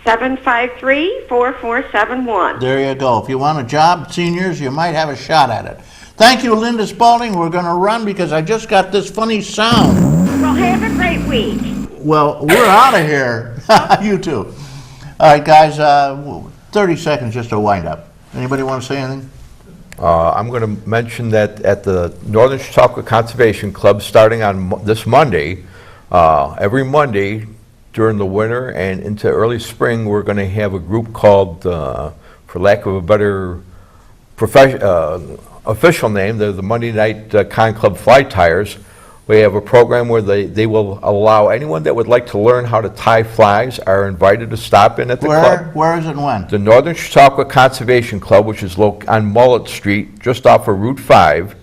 753-4471. There you go. If you want a job, seniors, you might have a shot at it. Thank you, Linda Spalding. We're going to run because I just got this funny sound. Well, have a great week. Well, we're out of here. You too. All right, guys, 30 seconds just to wind up. Anybody want to say anything? I'm going to mention that at the Northern Chautauqua Conservation Club, starting on this Monday, every Monday during the winter and into early spring, we're going to have a group called, for lack of a better official name, they're the Monday Night Con Club Fly Tyers. We have a program where they will allow anyone that would like to learn how to tie flies are invited to stop in at the club. Where is it and when? The Northern Chautauqua Conservation Club, which is on Mullet Street, just off of Route 5.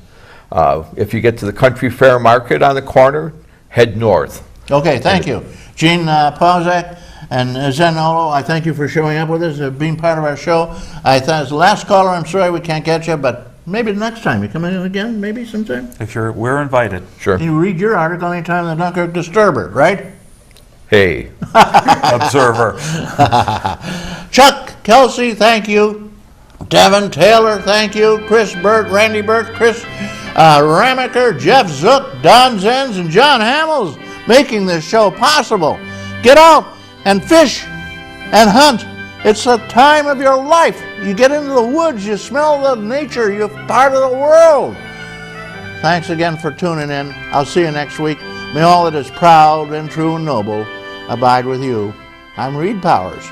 If you get to the Country Fair Market on the corner, head north. Okay, thank you. Gene Pauszek and Zen Olow, I thank you for showing up with us, being part of our show. As the last caller, I'm sorry we can't get you, but maybe next time. You come in again, maybe sometime? We're invited. Sure. You read your article anytime the Dunkirk Disturber, right? Hey. Observer. Chuck Kelsey, thank you. Devin Taylor, thank you. Chris Burt, Randy Burt, Chris Ramaker, Jeff Zook, Don Zenz, and John Hamels making this show possible. Get out and fish and hunt. It's a time of your life. You get into the woods, you smell the nature, you're part of the world. Thanks again for tuning in. I'll see you next week. May all that is proud and true and noble abide with you. I'm Reed Powers.